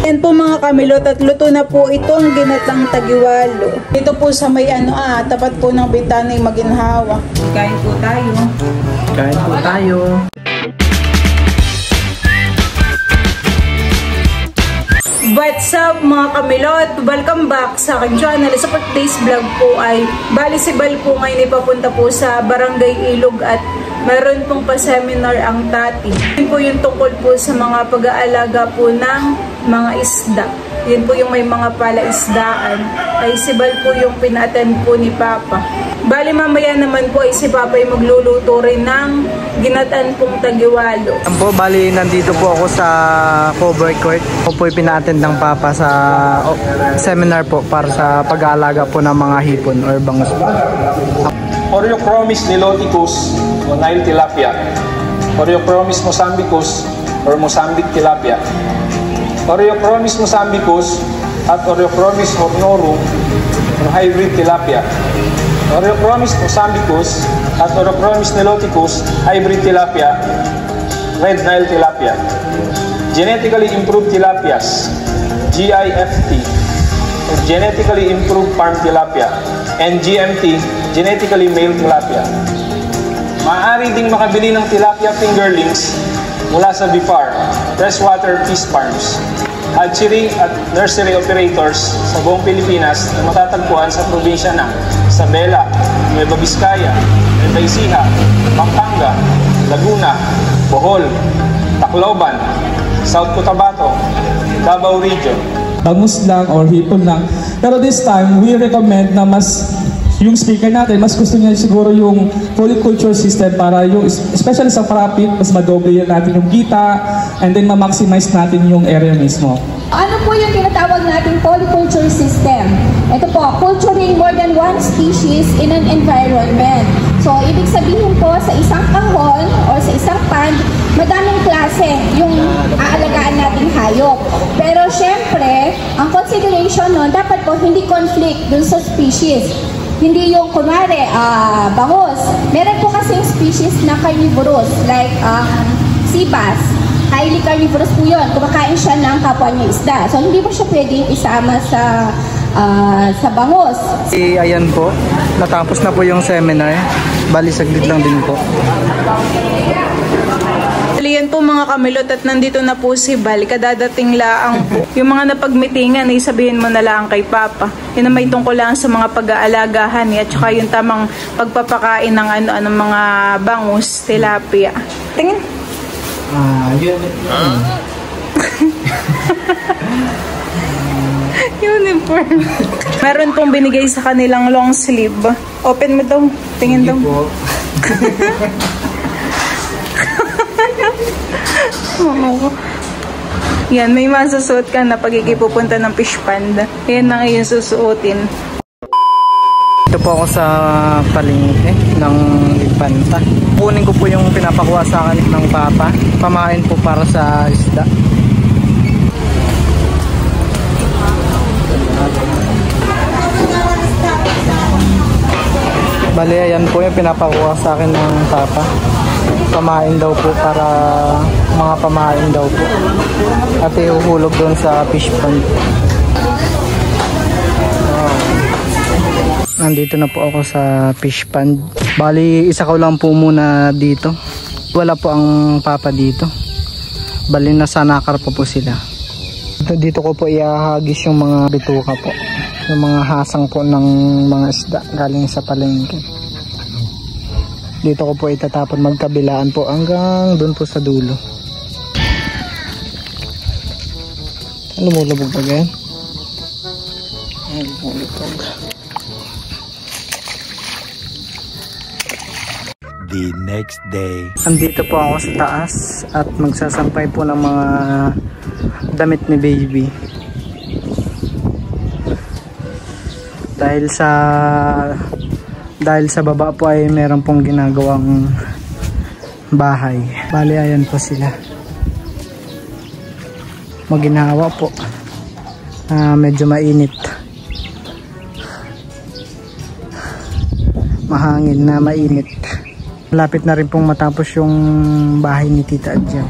Yan po mga kamilot at luto na po itong ginatang tagiwalo. Dito po sa may tapat po ng bintana yung maginhawa. Kain po tayo. Kain po tayo. What's up mga kamilot? Welcome back sa aking channel. Sa today's vlog po ay bali si Bal po ngayon ipapunta po sa Barangay Ilog at meron pong pa-seminar ang tati. Yun po yung tungkol po sa mga pag-aalaga po ng mga isda. Yun po yung may mga palaisdaan. Ay si Bal po yung pina-attend po ni Papa. Bali mamaya naman po ay si Papa ay magluluto rin ng ginataan pong tagiwalo. Po, bali nandito po ako sa cover court. Ako po ay pina-attend ng Papa sa seminar po para sa pag-aalaga po ng mga hipon or bangus. Oreochromis niloticus o Nile tilapia, Oreochromis mozambicus or Mozambique tilapia, Oreochromis mozambicus at Oreochromis hornorum or hybrid tilapia, Oreochromis mozambicus at Oreochromis niloticus hybrid tilapia, red Nile tilapia, genetically improved tilapias, GIFT or genetically improved farm tilapia, and GMT, genetically male tilapia. Maaari ding makabili ng tilapia fingerlings mula sa BIFAR, freshwater fish farms, hatchery at nursery operators sa buong Pilipinas na matatagpuan sa probinsya ng Isabela, Nueva Vizcaya, Nueva Ecija, Pampanga, Laguna, Bohol, Tacloban, South Cotabato, Davao Region. Bangus lang or hipon lang. Pero this time, we recommend na mas yung speaker natin, mas gusto niya siguro yung polyculture system para yung, especially sa profit, mas madoble natin yung kita and then ma-maximize natin yung area mismo. Ano po yung tinatawag nating polyculture system? Ito po, culturing more than one species in an environment. So, ibig sabihin po, sa isang kahon or sa isang pond, madaming klase yung aalagaan nating hayop. Pero syempre, ang consideration nun, dapat po hindi conflict dun sa species. Hindi yung kunwari, bangus. Meron po kasing species na carnivorous, like sea bass. Highly carnivorous po yun. Kumakain siya ng kapwa niya isda. So, hindi mo siya pwedeng isama sa bangus. Ayan po, natapos na po yung seminar. Bali, saglit lang din po. Yan po mga kamilot at nandito na po si Bal. Kadadating laang po. Yung mga napagmitingan ay sabihin mo na lang kay Papa. Yan na may tungkol lang sa mga pag-aalagahan at saka yung tamang pagpapakain ng mga bangus, tilapia. Tingin. Yun. Uniform. Meron pong binigay sa kanilang long sleeve. Open mo daw. Tingin daw. Yan, may masusuot ka na pag ikipupunta ng fish pond. Yan ang iyong susuotin. Ito po ako sa palengke ng Infanta. Kunin ko po yung pinapakuha sa akin ng Papa. Pamain po para sa isda. Bali, ayan po yung pinapakuha sa akin ng Papa. Pamain daw po para mga pamain daw po. At ihuhulog doon sa fish pond. Nandito na po ako sa fish pond. Bali, isa ko lang po muna dito. Wala po ang Papa dito. Bali, nasa nakar po sila. Dito ko po iahagis yung mga bituka po. Yung mga hasang po ng mga isda galing sa palengke. Dito ko po itatapon, magkabilaan po hanggang doon po sa dulo. Lumulubog ba yan? Lumulubog. The next day. Andito po ako sa taas at magsasampay po ng mga damit ni baby. Dahil sa baba po ay meron pong ginagawang bahay. Bali, ayan po sila. Maginawa po. Medyo mainit. Mahangin na mainit. Malapit na rin pong matapos yung bahay ni Tita Adjaw.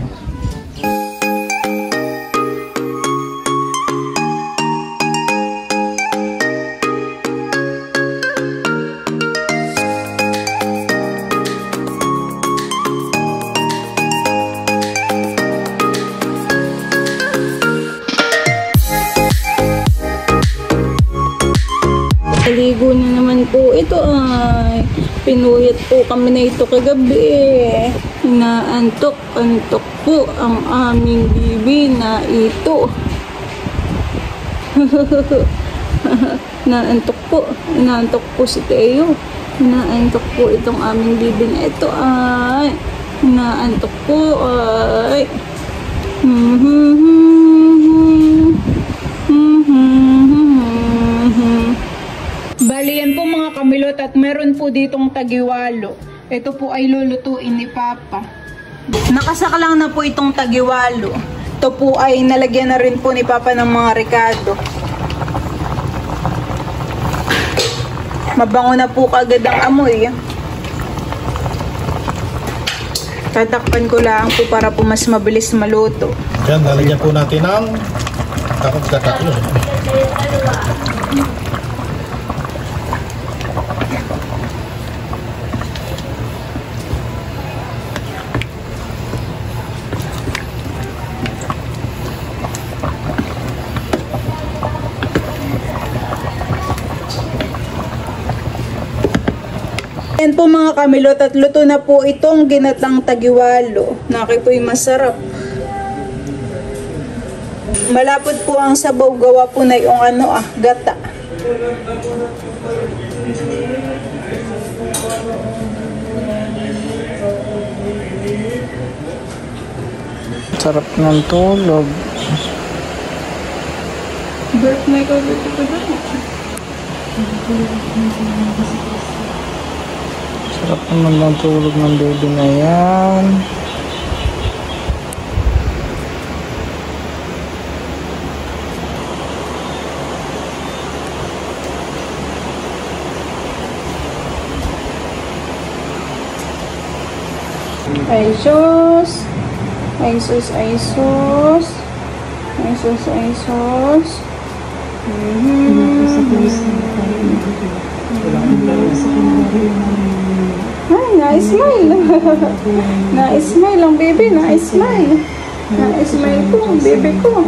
Pinuyat po kami na ito kagabi. Inaantok po ang aming bibi na ito. Inaantok po si Teo. Inaantok po itong aming bibi na ito. Ay, inaantok po. Ay. Bali yan po mga kamilot, at meron po ditong tagiwalo. Ito po ay lulutuin ni Papa. Nakasaka lang na po itong tagiwalo. Ito po ay nalagyan na rin po ni Papa ng mga rekado. Mabango na po kagad ang amoy. Tatakpan ko lang po para po mas mabilis maluto. Yan, lalagyan po natin ng kakot-kakot. Yan po mga kamilot, at luto na po itong ginatang tagiwalo. Naki po'y masarap. Malapot po ang sabaw, gawa po na yung gata. Sarap ng tulog. May kagulo pa ba? Sarap naman ng tulog ng baby na yan. Ay sus. Ay sus, ay sus. Ay sus, ay sus. Ay, na-smile. Na-smile ang baby, na-smile. Na-smile po ang baby ko.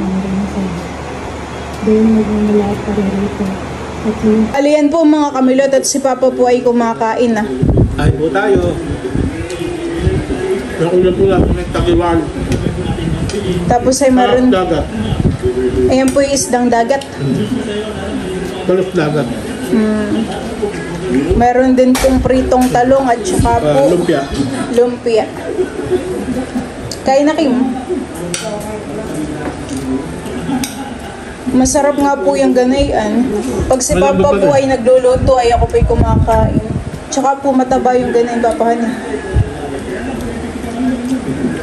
Aliyan po mga kamilot, at si Papa po ay kumakain na. Ay po tayo. Nakunan po natin ng tagiwal. Tapos ay meron, Dagat. ayan po yung isdang dagat. Balos dagat. Meron din pong pritong talong at saka po Lumpia. lumpia. Kain na Kim. Masarap nga po yung ganayan. Pag si Papa po ay nagluluto, ay ako po'y kumakain. Tsaka po mataba yung ganayan, papahan.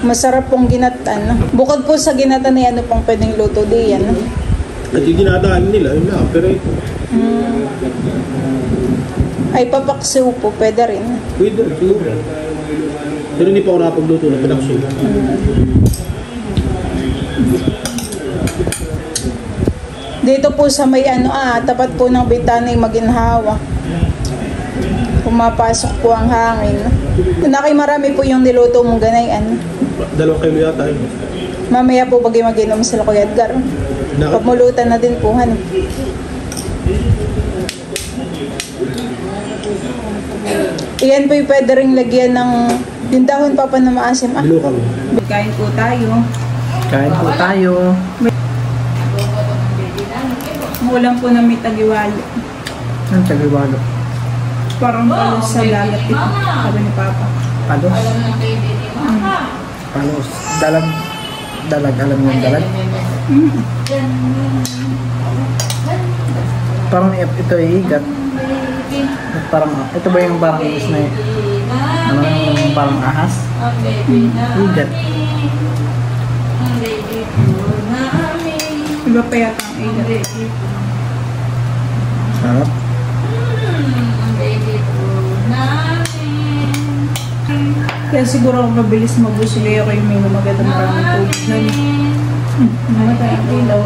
Masarap pong ginatan. Bukod po sa ginatan na yan, ano pong pwedeng luto di yan. At yung ginadaan nila, yun lang. Pero ito, Ay papaksiw po, pwede rin. pwede, siguro. Pero hindi pa ako nakapagluto na pinakso. Dito po sa may tapat po ng bitana yung maginhawa. Pumapasok po ang hangin. Marami po yung niluto mong ganayan. 2 kilo yata yun. Mamaya po bagay mag-inom sila Kuya Edgar. Pagmulutan na din po, han. Iyan po yung pwede rin lagyan ng yung dahon Papa na maasim. Bilo kami. Kain po tayo. Kain po tayo. Ulam po na may tagiwalo. Ang tagiwalo. Parang palos sa dagat ito, sabi ni Papa. Palos? Palos. Dalag. Dalag. Alam mo yung dalag? Parang ito ay igat. Parang, ito ba yung parang is na yung parang ahas? Igat. Iba pa yata ang igat. Sarap. Kaya siguro ako mabilis mabusuli ako yung may magandang maraming tubig. Namatay ang ilaw.